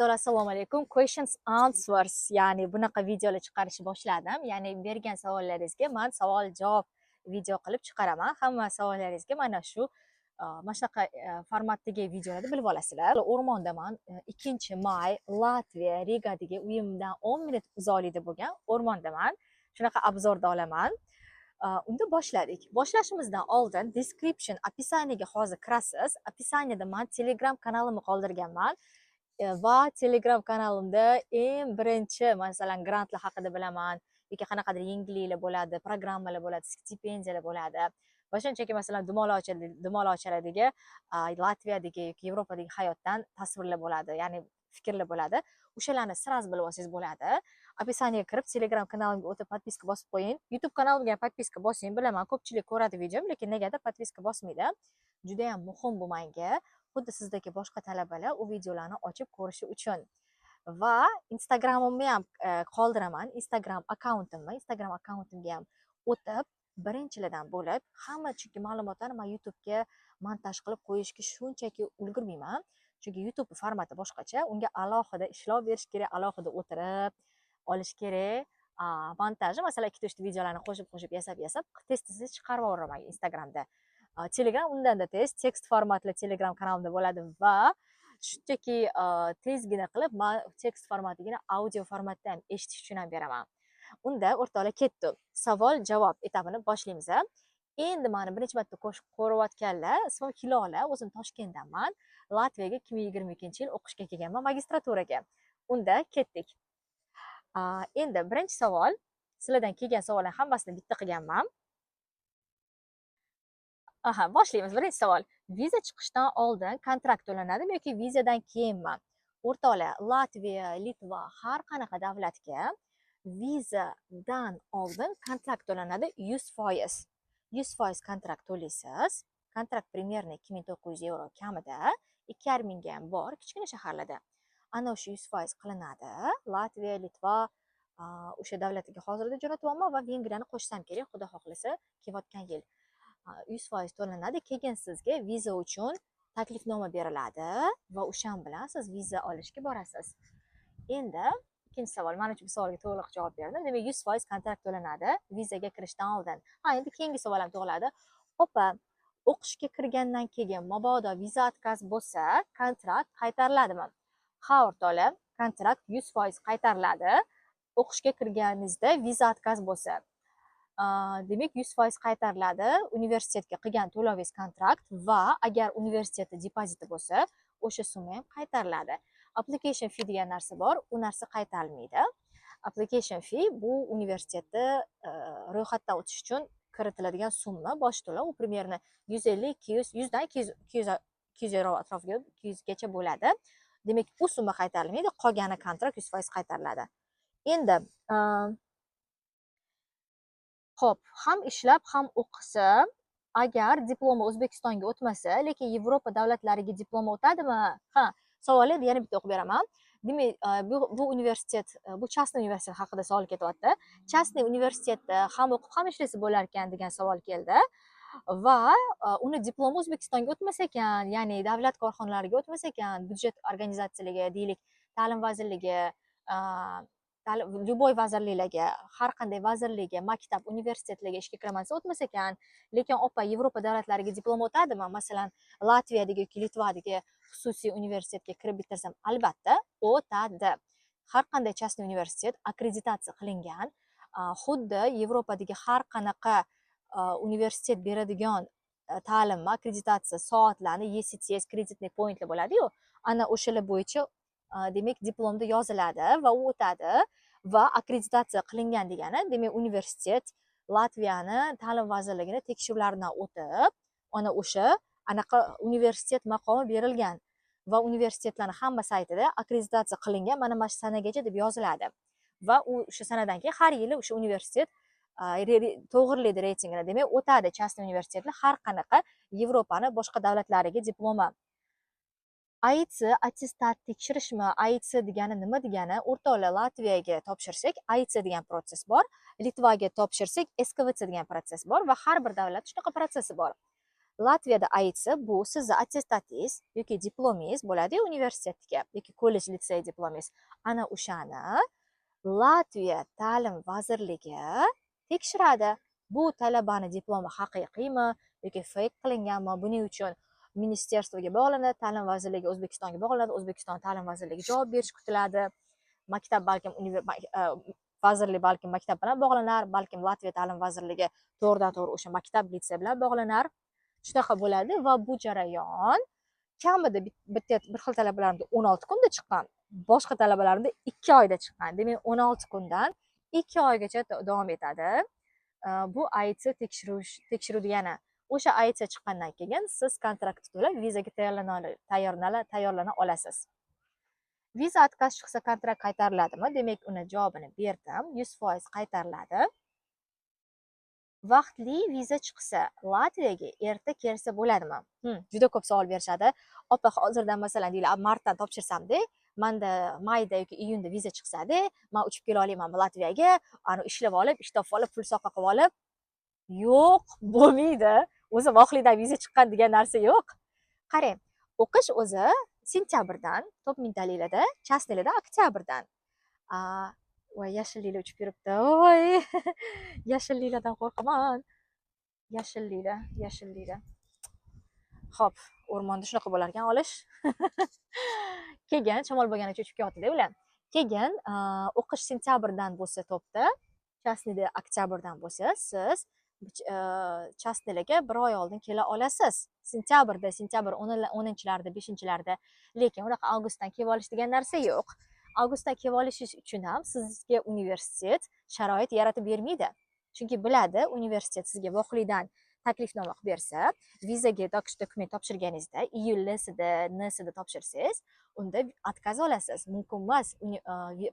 to'la assalomu alaykum. Questions answers, ya'ni bunaqa videolar chiqarishni boshladim. Ya'ni bergan savollaringizga men savol-javob video qilib chiqaraman. Hamma savollaringizga mana shu mana shunaqa formatdagi videolarni bilib olasizlar. O'rmondaman. 2 may Latviya Rigadagi uyimdan 10 minut uzoqlikda bo'lgan o'rmondaman. Shunaqa obzorda olaman. Unda boshladik. Boshlashimizdan oldin description, описаниеga hozir kirasiz. Описаниеda men Telegram kanalimni qoldirganman. Va Telegram kanalimda eng birinchi masalan grantlar haqida bilaman yoki qanaqadir yangiliklar bo'ladi, programmalar bo'ladi, stipendiyalar bo'ladi. Va shunchaki masalan dumaloqchalardagi Latviyadagi yoki Yevropadagi hayotdan tasvirlar bo'ladi, ya'ni fikrlar bo'ladi. O'shalarni sraz bilib olsangiz bo'ladi. Описаниеga kirib Telegram kanalimga o'tib podpiska bosib qo'ying. YouTube kanalimga ham podpiska bosing. Bilaman, ko'pchilik ko'radi videom, lekin negadir podpiska bosmaydi. Juda ham muhim bu menga. Xuddi sizdagi boshqa talabalar u videolarni ochib ko'rishi uchun. Va Instagramimni ham qoldiraman. Instagram akkauntimga ham o'tib, birinchilardan bo'lib, hamma chunki ma'lumotlarni men YouTube'ga montaj qilib qo'yishga shunchaki ulgurmayman. Chunki YouTube formati boshqacha, unga alohida ishlov berish kerak, alohida o'tirib olish kerak. Montajni masalan 2-3 videolarni qo'shib yasab tez chiqarib yuboraman Instagramda. Telegram undanda tez, tekst formatli Telegram kanalimda bo'ladi va shunchaki tezgina qilib men tekst formatigina audio formatda ham eshitish uchun ham beraman. Unda o'rtoqlar ketdi. Savol-javob etapini boshlaymiz. Endi meni birinchi marta ko'rayotganlar, ismim Hilola, o'zim Toshkentdanman. Latviyaga 2022-yil o'qishga kelganman, magistraturaga. Unda ketdik. Endi birinchi savol, sizlardan kelgan savollarning hammasini bitta qilganman. Boshlaymiz. Birinchi savol. Viza chiqishdan oldin kontrakt to'lanadimi yoki vizadan keyinmi? O'rtoqlar, Latviya, Litva har qanaqa davlatga vizadan oldin kontrakt to'lanadi 100%. 100% kontrakt to'laysiz. Kontrakt примерно 2900 euro kamida, 2000 ga ham bor kichkina shaharlarda. Ana o'sha 100% qilinadi. Latviya, Litva o'sha davlatga hozirda jo'natyapman va Vengriyani qo'shsam kerak, xudo xohlasa, kelayotgan yil. 100% to'lanadi. Keyin sizga viza uchun taklifnoma beriladi va o'shan bilan siz viza olishga borasiz. Endi ikkinchi savol. Men ushbu savolga to'liq javob berdim. Demak, 100% kontrakt to'lanadi vizaga kirishdan oldin. Endi keyingi savol ham tug'iladi. Opa, o'qishga kirgandan keyin mabodo viza отказ bo'lsa, kontrakt qaytariladimi? Ha, o'rtoqlar, kontrakt 100% qaytariladi. O'qishga kirganingizda viza отказ bo'lsa, demak 100% qaytariladi. Universitetga qilgan to'lovingiz kontrakt va agar universitetda depoziti bo'lsa, o'sha summa ham qaytariladi. Application fee degan narsa bor, u narsa qaytarilmaydi. Application fee bu universitetda ro'yxatdan o'tish uchun kiritiladigan summa, bosh to'lov, u примерно 150, 200, 100 dan 200 euro atrofiga, 200 gacha bo'ladi. Demak, u summa qaytarilmaydi, qolgani kontrakt 100% qaytariladi. Endi Xo'p, ham ishlab, ham o'qisa, agar diplomi O'zbekistonga o'tmasa, lekin Yevropa davlatlariga diplomi o'tadimi? Savolni yana bitta o'qib beraman. Demak, bu universitet, bu частный universitet haqida savol ketyapti. Частный universitetda ham o'qib, ham ishlasa bo'lar ekan degan savol keldi. Va uni diplomi O'zbekistonga o'tmasa ekan, ya'ni davlat korxonalariga o'tmasa ekan, byudjet organizatsiyalariga, deylik, ta'lim vazirligi, любой vazirliklarga, har qanday vazirlikga, maktab, universitetlarga ishga kiraman desa o'tmas ekan, lekin opa Yevropa davlatlariga diplom o'tadimi? Masalan, Latviyadagi yoki Litvadagi xususiy universitetga kirib bitirsam, albatta o'tadi. Har qanday частный universitet akkreditatsiya qilingan, xuddi Yevropadagi har qanaqa universitet beradigan ta'lim akkreditatsiya soatlarni ECTS kreditniy pointlar bo'ladi-yu, ana o'shalar bo'yicha demak diplomda yoziladi va u o'tadi va akkreditatsiya qilingan degani, demak universitet Latviyani ta'lim vazirligini tekshiruvlaridan o'tib, ana o'sha anaqa universitet maqomi berilgan va universitetlarning hamma saytida akkreditatsiya qilingan mana shu sanagacha deb yoziladi. Va u o'sha sanadan keyin har yili o'sha universitet to'g'rilaydi reytingini. Demak, o'tadi частный universitetlar har qanaqa Yevropani boshqa davlatlariga diplomi. AIC attestat tekshirishmi? AIC degani nima degani? O'rtoqlar, Latviyaga topshirsak AIC degan proses bor, Litvaga topshirsak SKVC degan proses bor va har bir davlat shunaqa protsessi bor. Latviyada aytsa, bu sizni attestatingiz yoki diplomingiz bo'ladi-yu universitetga yoki kollej litsey diplomingiz. Ana o'shani Latviya ta'lim vazirligi tekshiradi. Bu talabani diplomi haqiqiymi yoki fake qilinganmi? Buning uchun ministerstvoga bog'lanadi, ta'lim vazirligi O'zbekistonga bog'lanadi, O'zbekiston ta'lim vazirligi javob berish kutiladi. Maktab balkim vazirlik balkim maktab bilan bog'lanar, balkim Latviya ta'lim vazirligi to'g'ridan-to'g'ri o'sha maktab litsey bilan bog'lanar. Shunaqa bo'ladi va bu jarayon kamida bir xil talabalarimda 16 kunda chiqqan, boshqa talabalarimda 2 oyda chiqqan. Demak, 16 kundan 2 oygacha davom etadi. Bu AITS tekshiruv degani. O'sha AITS chiqqandan keyin siz kontrakt to'lab vizaga tayyorlana olasiz. Viza отказ chiqsa kontrakt qaytariladimi? Demak, uni javobini berdim. 100% qaytariladi. Vaqtli viza chiqsa Latviyaga erta kelsa bo'ladimi? Juda ko'p savol berishadi. Opa, hozirdan masalan deylar, martdan topshirsam-da, menda mayda yoki iyunda viza chiqsa-da, men uchib kela olaman Latviyaga, ani ishlab olib, ish topib olib, pul soqa qilib olib. Yo'q, bo'lmaydi. O'zi vohlidan viza chiqqan degan narsa yo'q. Qarang, o'qish o'zi sentyabrdan, top mintalilarda, chastnilarda oktyabrdan. Voy, yashil lila uchib yuribdi. Voy. Yashil liladan qo'rqaman. Yashil lila. Xo'p, o'rmonda shunaqa bo'lar ekan olish. Keyin shamol bo'lganicha uchib kelyapti-da ular. Keyin o'qish sentyabrdan bo'lsa topda, chastnida oktyabrdan bo'lsa, siz chastnilarga 1 oy oldin kela olasiz. Sentyabr 10-larda, 5-larda. Lekin unaqa avgustdan kelib olish degan narsa yo'q. Avgustdan kelib olishingiz uchun ham sizga universitet sharoit yaratib bermaydi. Chunki biladi, universitet sizga vohlidan taklifnoma qilib bersa, vizaga dokument topshirganingizda, iyul-sida topshirsangiz, unda отказ olasiz. Mumkin emas,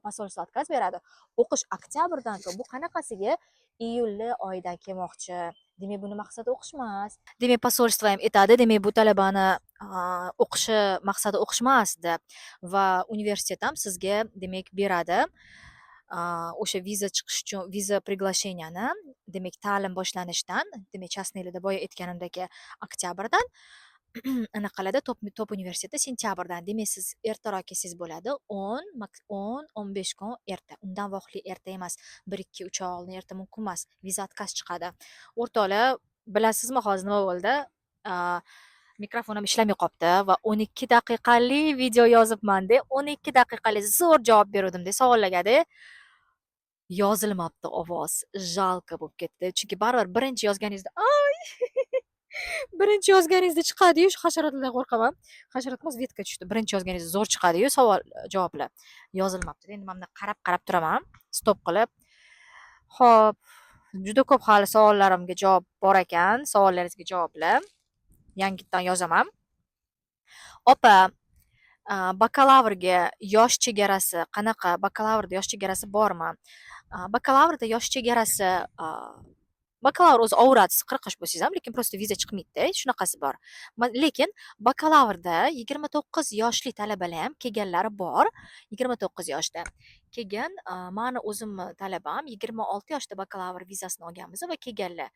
posolstvo отказ beradi. O'qish oktyabrdan bu qanaqasiga iyul oyidan kelmoqchi. Demak, buni maqsadi o'qish emas. Demak, posolstvo ham aytadi, demak, bu talabani o'qishi maqsadi o'qish emas deb va universitet ham sizga demak beradi. O'sha viza chiqish uchun viza приглашенияni, demak, ta'lim boshlanishidan, demak, chastnilarda boya aytganimdagi oktyabrdan anaqalarda top universiteti sentyabrdan. Demak, siz ertaroq kelsangiz bo'ladi. 10-15 kun erta. Undan voqli erta emas. 1-2-3 oy oldin erta mumkin emas. Viza отказ chiqadi. O'rtoqlar, bilasizmi hozir nima bo'ldi? Mikrofonim ishlamay qolibdi va 12 daqiqali video yozibman-da. 12 daqiqalik zo'r javob berdim-da savollarga-da. Yozilmabdi ovoz. Jalqa bo'lib ketdi. Chunki baribir birinchi yozganingizda birinchi yozganingizda chiqadi-yu, shu hasharotlardan qo'rqaman. Hasharot emas, vetka tushdi. Birinchi yozganingizda zo'r chiqadi-yu savol javoblar. Yozilmabdi. Endi men buni qarab turaman, stop qilib. Xo'p, juda ko'p hali savollarimga javob bor ekan, savollaringizga javoblar. Yangitdan yozaman. Opa, bakalavrga yosh chegarasi qanaqa? Bakalavrda yosh chegarasi bormi? Bakalavrda yosh chegarasi bakalavr o'zi ovuradi, 40 yosh bo'lsangiz ham, lekin prosta viza chiqmaydi-da, shunaqasi bor. Lekin bakalavrda 29 yoshli talabalar ham kelganlari bor, 29 yoshda. Keyin meni o'zim talabam 26 yoshda bakalavr vizasini olganmiz va kelganlar.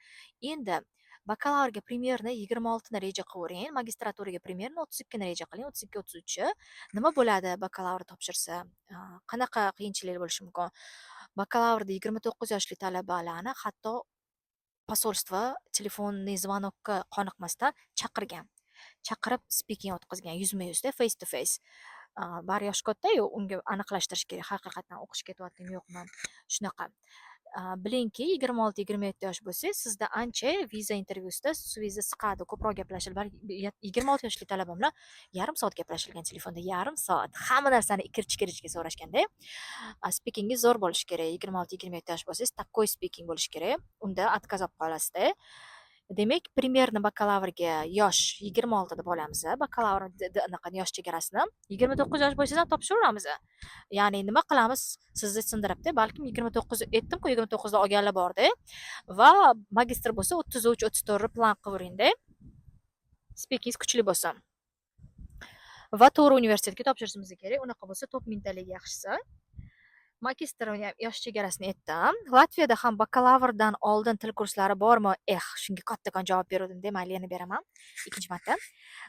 Endi bakalavrga primerni 26 ni reja qilavering, magistraturaga primerni 32 ni reja qiling, 32-33. Nima bo'ladi bakalavr topshirsa? Qanaqa qiyinchiliklar bo'lishi mumkin? Bakalavrda 29 yoshli talabalarni hatto posolstvo telefonli zvonokka qoniqmasdan chaqirib speaking o'tkazgan, yuzma-yuzda, face to face. Bari yosh katta-yu, unga aniqlashtirish kerak, haqiqatan o'qish ketyaptimi yo'qmi. Shunaqa. Bilingki, 26-27 yosh bo'lsangiz, sizda ancha viza intervyusida viza siqadi, ko'proq gaplashiladi. 26 yoshli talabam bilan yarim soat gaplashilgan telefonda, yarim soat. Hamma narsani ikirch-ikirchga so'rashganda. Speakingi zo'r bo'lishi kerak. 26-27 yosh bo'lsangiz, такой speaking bo'lishi kerak. Unda отказ olib qolasiz-da. Demak, primerni bakalavrga yosh 26 deb olamiz. Bakalavr anaqa yosh chegarasini 29 yosh bo'lsa ham topshiramiz. Ya'ni nima qilamiz? Sizni sindiribdi, balkim 29 aytdim-ku, 29 da olganlar bor-da. Va magistr bo'lsa 33-34 plan qilaveringda. Speaking kuchli bo'lsa. Va to'g'ri universitetga topshirishimiz kerak. Unaqa bo'lsa top mintalik yaxshisi. Magistr yosh chegarasini aytdim. Latviyada ham bakalavrdan oldin til kurslari bormi? Shunga kattakon javob beruvdim, demayli yana beraman. Ikkinchi marta.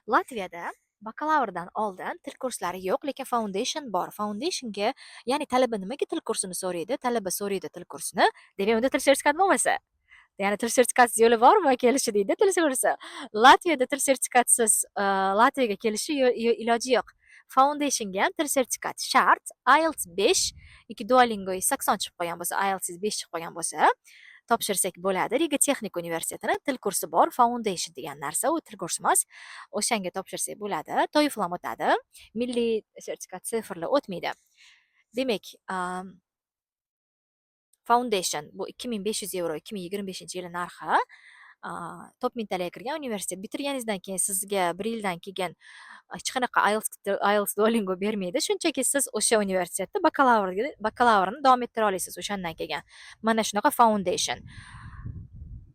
Latviyada bakalavrdan oldin til kurslari yo'q, lekin foundation bor. Foundationga, ya'ni talaba nimaga til kursini so'raydi? Talaba so'raydi til kursini. Demak, unda til sertifikati bo'lmasa. Ya'ni til sertifikatsiz yo'li bormi kelishi deydi til kursi. Latviyada til sertifikatsiz Latviyaga kelishi iloji yo'q. Foundationga ham til sertifikati shart. IELTS 5 yoki Duolingo 80 chiqib qolgan bo'lsa, IELTS 5 chiqib qolgan bo'lsa, topshirsak bo'ladi. Riga texnika universitetini til kursi bor. Foundation degan narsa, u til kursi emas. O'shanga topshirsak bo'ladi. TOEFL ham o'tadi. Milliy sertifikat sifrli o'tmaydi. Demak, Foundation bu 2500 euro 2025-yili narxi. Top mintalaga kirgan universitet bitirganingizdan keyin sizga 1 yildan keyin hech qanaqa IELTS Duolingo bermaydi. Shunchaki siz o'sha universitetda bakalavrini davom ettira olasiz o'shandan keyin. Mana shunaqa foundation.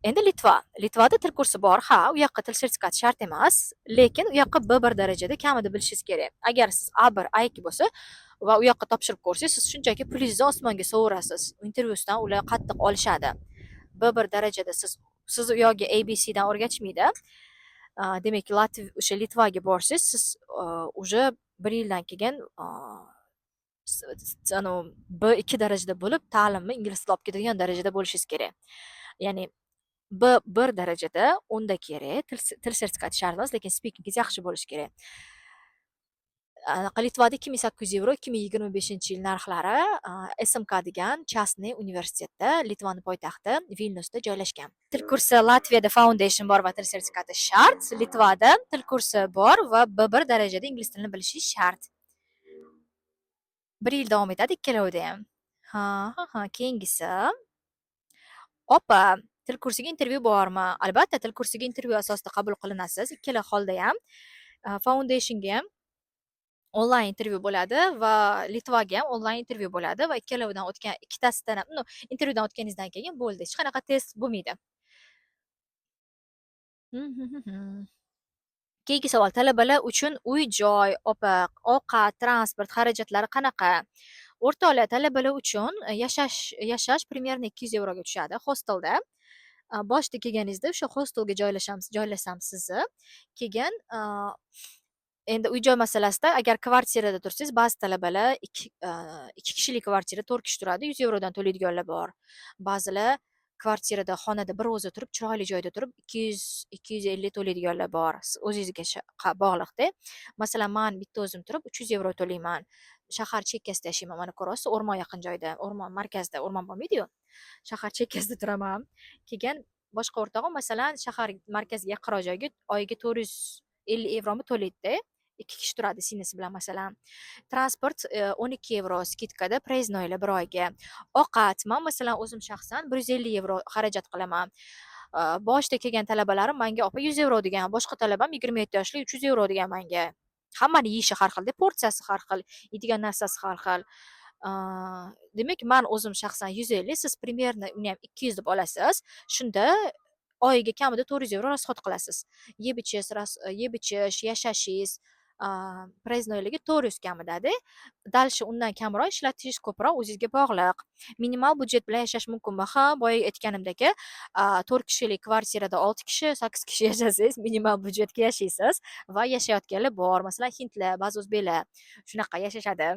Endi Litvada til kursi bor. Ha, u yoqqa til sertifikati shart emas, lekin u yoqqa B1 darajada kamida bilishingiz kerak. Agar siz A1, A2 bo'lsa va u yoqqa topshirib ko'rsangiz, siz shunchaki pulingizni osmonga sovurasiz. Intervyusidan ular qattiq olishadi. B1 darajada siz u yoqga ABC dan o'rgatishmaydi. Demak, o'sha Litvaga borsangiz, siz уже 1 yildan keyin B2 darajada bo'lib, ta'limni ingliz tilida olib ketadigan darajada bo'lishingiz kerak. Ya'ni B1 darajada unda kerak, til sertifikati shart emas, lekin speakingingiz yaxshi bo'lishi kerak. Litvada 2800 euro 2025-yil narxlari. SMK degan частный universitetda, Litvani poytaxti Vilnyusda joylashgan. Til kursi Latviyada foundation bor va til sertifikati shart. Litvada til kursi bor va B1 darajada ingliz tilini bilishi shart. 1 yil davom etadi ikkalovida ham. Keyingisi. Opa, til kursiga intervyu bormi? Albatta, til kursiga intervyu asosida qabul qilinasiz. Ikkala holda ham. Foundationga ham onlayn intervyu bo'ladi va Litvaga ham onlayn intervyu bo'ladi va ikkalovidan o'tgan ikkitasidan ham, intervyudan o'tganingizdan keyin bo'ldi. Hech qanaqa test bo'lmaydi. Keyingi savol: talabalar uchun uy-joy, ovqat, transport xarajatlari qanaqa? O'rtoqlar, talabalar uchun yashash примерно 200 euroga tushadi hostelda. Boshda kelganingizda o'sha hostelga joylasam sizni. Keyin endi uy-joy masalasida agar kvartirada tursangiz, ba'zi talabalar 2 kishilik kvartira 4 kishi turadi, 100 eurodan to'laydiganlar bor. Ba'zilar kvartirada, xonada bir o'zi turib, chiroyli joyda turib 200-250 to'laydiganlar bor. O'zingizga bog'liqda. Masalan, men bitta o'zim turib 300 euro to'layman. Shahar chekkasida yashayman, mana ko'rasiz, o'rmon yaqin joyda, o'rmon markazida, o'rmon bo'lmaydi-yu. Shahar chekkasida turaman. Keyin boshqa o'rtog'im masalan shahar markaziga yaqinroq joyga oyiga 450 euromi to'laydi-da. 2 kishi turadi singlisi bilan masalan. Transport 12 euro skidkada проездноylar bir oyga. Ovqat men masalan o'zim shaxsan 150 euro xarajat qilaman. Boshda kelgan talabalarim menga opa 100 euro degan, boshqa talabam 27 yoshli 300 euro degan menga. Hammani yeyishi har xil, porsiyasi har xil, yeydigan narsasi har xil. Demak, men o'zim shaxsan 150, siz примерно uni ham 200 deb olasiz. Shunda oyiga kamida 400 euro расход qilasiz. Yeb ichish, yashashingiz, проездноylarga 400 kamida-da. Dalshi undan kamroq ishlatishingiz ko'proq o'zingizga bog'liq. Minimal budjet bilan yashash mumkinmi? Ha, boya aytganimdek, 4 kishilik kvartirada 6 kishi, 8 kishi yashasangiz, minimal budjetga yashaysiz va yashayotganlar bor. Masalan, hindlar, ba'zi o'zbeklar shunaqa yashashadi.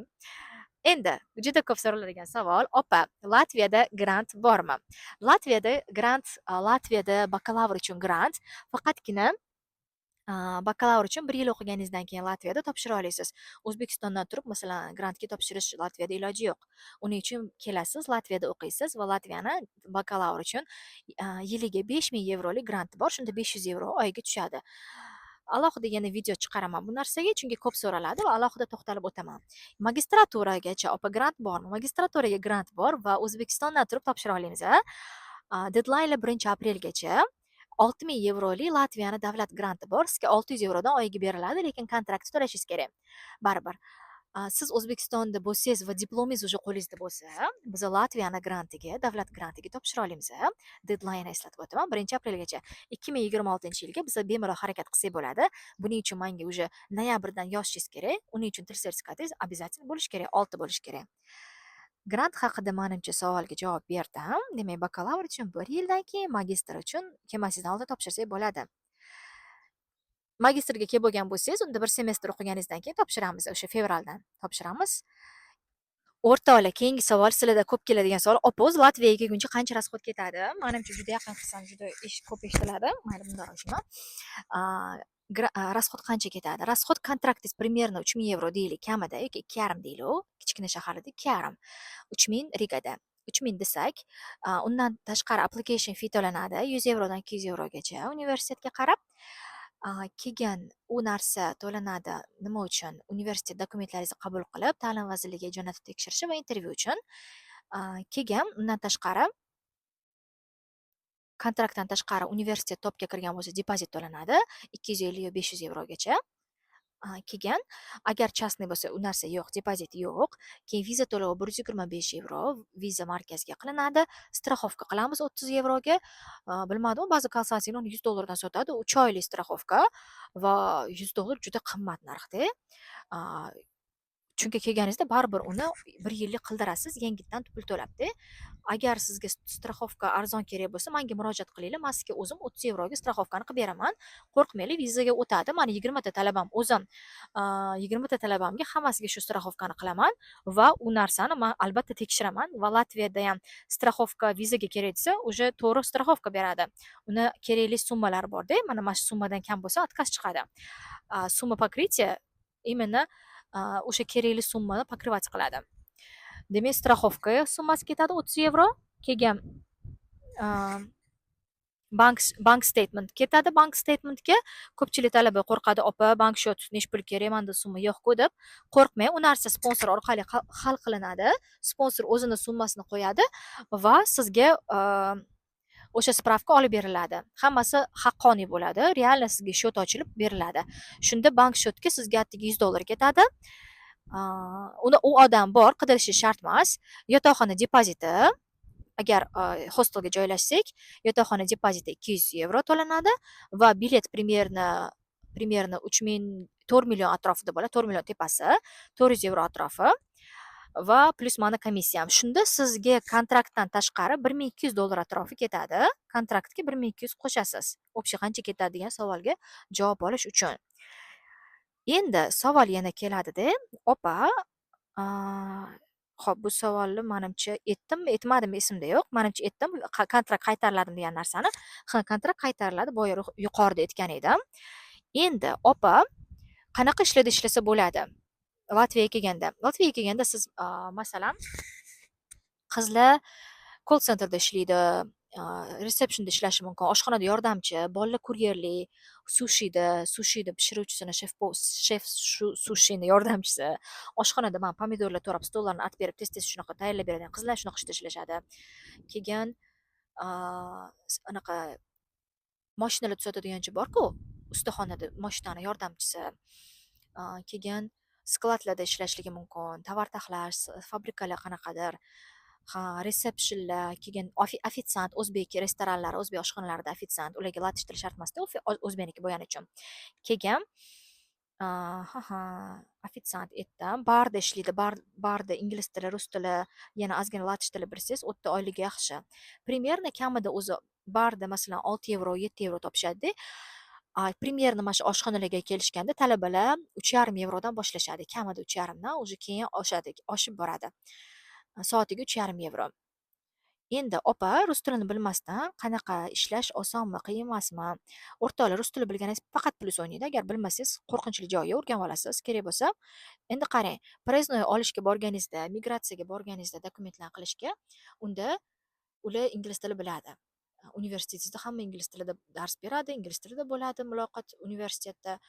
Endi juda ko'p so'raladigan savol: opa, Latviyada grant bormi? Latviyada bakalavr uchun grant faqatgina bakalavr uchun 1 yil o'qiganingizdan keyin Latviyada topshira olasiz. O'zbekistondan turib masalan grantga topshirish Latviyada iloji yo'q. Uning uchun kelasiz, Latviyada o'qiysiz va Latviyani bakalavr uchun yiliga 5000 yevrolik grant bor. Shunda 500 euro oyiga tushadi. Alohida yana video chiqaraman bu narsaga, chunki ko'p so'raladi va alohida to'xtalib o'taman. Magistraturagacha grant bormi? Magistraturaga grant bor va O'zbekistondan turib topshira olamiz. Deadline 1-aprelgacha 6000 yevrolik Latviyani davlat granti bor. Sizga 600 eurodan oyiga beriladi, lekin kontraktni to'lashingiz kerak. Baribir. Siz O'zbekistonda bo'lsangiz va diplomingiz уже qo'lingizda bo'lsa, biz Latviyani grantiga, davlat grantiga topshira olamiz. Deadline eslatib o'taman, 1-aprelgacha. 2026-yilga biz bemalol harakat qilsak bo'ladi. Buning uchun menga уже noyabrdan yozishingiz kerak. Uning uchun til sertifikatingiz обязательно bo'lishi kerak, 6 bo'lishi kerak. Grant haqida menimcha savolga javob berdim. Demak, bakalavr uchun 1 yildan keyin, magistr uchun kelmasidan oldin topshirsak bo'ladi. Magistrga kelib bo'lgan bo'lsangiz, unda 1 semestr o'qiganingizdan keyin topshiramiz, o'sha fevraldan topshiramiz. O'rtoqlar, keyingi savol sizlarda ko'p keladigan savol. Opa, o'zi Latviyaga kelguncha qancha rasxod ketadi? Menimcha juda yaqin qilsam juda ko'p eshitiladi. Mayli, bundoq qilishman. Расход qancha ketadi? Расход kontraktingiz примерно 3000 yevro deylik, kamida yoki 2,5 deylik. Kichkina shaharda 2,5. 3000 Rigada. 3000 desak, undan tashqari application fee to'lanadi 100 yevrodan 200 yevrogacha universitetga qarab. Keyin u narsa to'lanadi nima uchun? Universitet dokumentlaringizni qabul qilib, ta'lim vazirligiga jo'natib tekshirishi va intervyu uchun. Keyin undan tashqari kontraktdan tashqari universitet topga kirgan bo'lsa, depozit to'lanadi 250 yo 500 yevrogacha. Keyin agar частный bo'lsa, u narsa yo'q, depozit yo'q. Keyin viza to'lovi 125 yevro, viza markazga qilinadi. Страховка qilamiz 30 yevroga. Bilmadim, ba'zi konsultatsiyalar uni 100 dollardan sotadi. 3 oylik страховка va 100 dollar juda qimmat narxda. Chunki kelganingizda baribir uni 1 yillik qildirasiz, yangitdan pul to'labda. Agar sizga страховка arzon kerak bo'lsa, menga murojaat qilinglar. Men sizga o'zim 30 yevroga страховкani qilib beraman. Qo'rqmanglar, vizaga o'tadi. Mani 20 ta talabam o'zim 20 ta talabamga hammasiga shu страховкani qilaman va u narsani men albatta tekshiraman va Latviyada ham страховка vizaga kerak desa, o'sha to'g'ri страховка beradi. Uni kerakli summalar bor-da. Mana shu summadan kam bo'lsa, отказ chiqadi. Summa покрытия именно o'sha kerakli summani покрывать qiladi. Demak, страховка summasi ketadi 30 yevro. Keyin bank statement ketadi. Bank statementga ko'pchilik talaba qo'rqadi, opa, bank shot nech pul kerak, menda summa yo'q-ku deb. Qo'rqmang, u narsa sponsor orqali hal qilinadi. Sponsor o'zini summasini qo'yadi va sizga o'sha spravka olib beriladi. Hammasi haqqoniy bo'ladi. Real sizga shot ochilib beriladi. Shunda bank shotga sizga atigi 100 dollar ketadi. Uni u odam bor, qidirishi shart emas. Yotoqxona depoziti, agar hostelga joylashsak, yotoqxona depoziti 200 yevro to'lanadi va bilet примерно 4 million atrofida bo'ladi, 4 million tepasi, 400 yevro atrofi va plus mana komissiyam. Shunda sizga kontraktdan tashqari 1200 dollar atrofi ketadi. Kontraktga 1200 qo'shasiz. Общий qancha ketadi degan savolga javob olish uchun. Endi savol yana keladi-da, opa, xo'p, bu savolni menimcha etdimmi, etmadimmi esimda yo'q. Menimcha etdim. Kontrakt qaytariladi degan narsani. Kontrakt qaytariladi, boya yuqorida aytgan edim. Endi opa, qanaqa ishlarda ishlasa bo'ladi? Latviyaga kelganda siz masalan qizlar call centerda ishlaydi, resepsiyonda ishlashi mumkin, oshxonada yordamchi, bolalar kuryerlik, sushida pishiruvchisini, shef sushini yordamchisi, oshxonada men pomidorlar to'rab, stollarni artib berib, tez shunaqa tayyorlab beradigan qizlar shunaqa ishda ishlashadi. Keyin anaqa mashinalar tuzatadiganchi bor-ku, ustaxonada mashinani yordamchisi. Keyin skladlarda ishlashligi mumkin, tovar taxlash, fabrikalar qanaqadir. Resepsiyonlar, keyin ofitsiant, o'zbek restoranlari, o'zbek oshxonalarida ofitsiant, ularga latish tili shart emas-da, o'zbekniki bo'lgani uchun. Keyin ofitsiant aytdim, barda ishlaydi, barda ingliz tili, rus tili, yana ozgina latish tili bilsangiz, o'tda oyligi yaxshi. Примерно kamida o'zi barda masalan 6 yevro, 7 yevro topishadi. Примерно mana shu oshxonalarga kelishganda talabalar 3,5 yevrodan boshlashadi. Kamida 3,5 dan, o'zi keyin oshib boradi. Soatiga 3,5 yevro. Endi opa, rus tilini bilmasdan qanaqa ishlash osonmi, qiyin emasmi? O'rtoqlar, rus tili bilganingiz faqat plyus o'ynaydi. Agar bilmasangiz, qo'rqinchli joyga o'rganib olasiz. Kerak bo'lsa, endi qarang, проездной olishga borganingizda, migratsiyaga borganingizda, dokumentlarni qilishga, unda ular ingliz tili biladi. Universitetingizda hamma ingliz tilida dars beradi, ingliz tilida bo'ladi muloqot universitetda.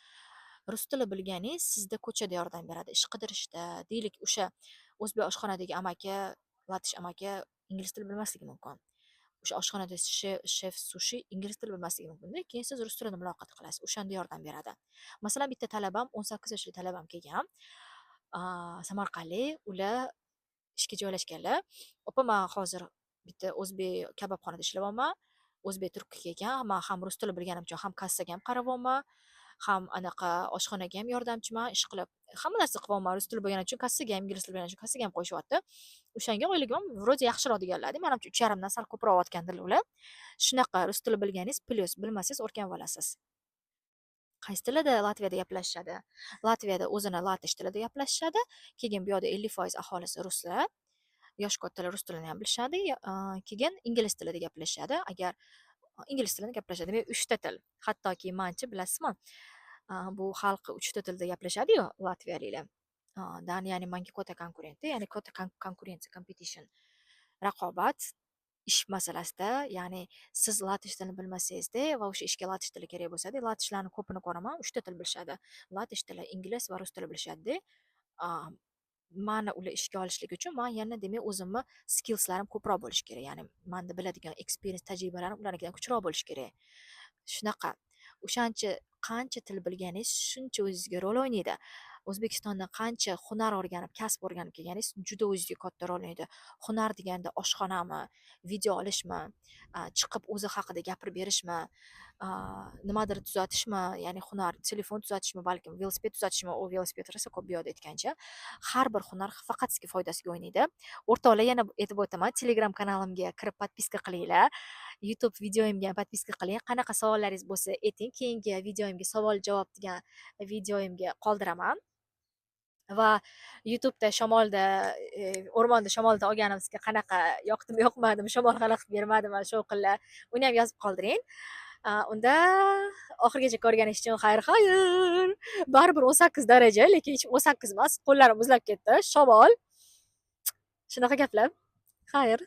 Rus tili bilganingiz sizda ko'chada yordam beradi, ish qidirishda. Deylik, o'sha o'zbek oshxonadagi amaki, latish amaki ingliz tili bilmasligi mumkin. O'sha oshxonada shef sushi ingliz tili bilmasligi mumkin. Keyin siz rus tilida muloqot qilasiz, o'shanda yordam beradi. Masalan, bitta talabam, 18 yoshli talabam kelgan. Samarqandlik, ular ishga joylashganlar. Opa, men hozir bitta o'zbek kabobxonada ishlayapman. O'zbek turk kelgan, men ham rus tili bilganim uchun ham kassaga ham qarayapman, ham anaqa oshxonaga ham yordamchiman, ishqilib hamma narsa qilyapman. Rus tili bo'lgani uchun kassaga ham, ingliz tili bo'lgani uchun kassaga ham qo'yishyapti. O'shanga oyligim vроде yaxshiroq deganlar. Menimcha 3,5 dan sal ko'proq otgandilar ular. Shunaqa rus tili bilganingiz plyus, bilmasangiz o'rganib olasiz. Qaysi tilida Latviyada gaplashishadi? Latviyada o'zini latish tilida gaplashishadi. Keyin bu yoqda 50% aholisi ruslar. Yosh kattalar rus tilini ham bilishadi. Keyin ingliz tilida gaplashishadi. Agar ingliz tilida gaplashadi. Demak, 3 ta til. Hattoki manchi bilasizmi? Bu xalqi 3 ta tilda gaplashadi-yu, latviyaliklar. Daniyani menga katta konkurenti, ya'ni katta konkurensiya, competition. Raqobat ish masalasida, ya'ni siz latish tilini bilmasangizda va o'sha ishga latish tili kerak bo'lsa-da, latishlarni ko'pini ko'raman, 3 ta til bilishadi. Latish tili, ingliz va rus tili bilishadi-da. Mani ular ishga olishlik uchun men yana demak o'zimni skillslarim ko'proq bo'lishi kerak. Ya'ni menda biladigan experience, tajribalarim ularnikidan kuchroq bo'lishi kerak. Shunaqa. O'shancha qancha til bilganingiz, shuncha o'zingizga rol o'ynaydi. O'zbekistonda qancha hunar o'rganib, kasb o'rganib kelganingiz juda o'zingizga katta rol o'ynaydi. Hunar deganda oshxonami, video olishmi, chiqib o'zi haqida gapirib berishmi, nimadir tuzatishmi, ya'ni hunar, telefon tuzatishmi, balkim velosiped tuzatishmi, u velosiped rosa ko'p bu yoqda aytgancha. Har bir hunar faqat sizga foydasiga o'ynaydi. O'rtoqlar, yana aytib o'taman, Telegram kanalimga kirib podpiska qilinglar. YouTube videoyimga podpiska qiling. Qanaqa savollaringiz bo'lsa ayting. Keyingi videoyimga savol-javob degan videoyimga qoldiraman. Va YouTube'da shamolda, o'rmonda shamolda olganimizga qanaqa yoqdimi, yoqmadimi, shamol xalaqit bermadimi, shu qillar. Uni ham yozib qoldiring. Unda oxirigacha ko'rganingiz uchun xayr. Baribir 18 daraja, lekin hech 18 emas, qo'llarim muzlab ketdi. Shamol. Shunaqa gaplar. Xayr.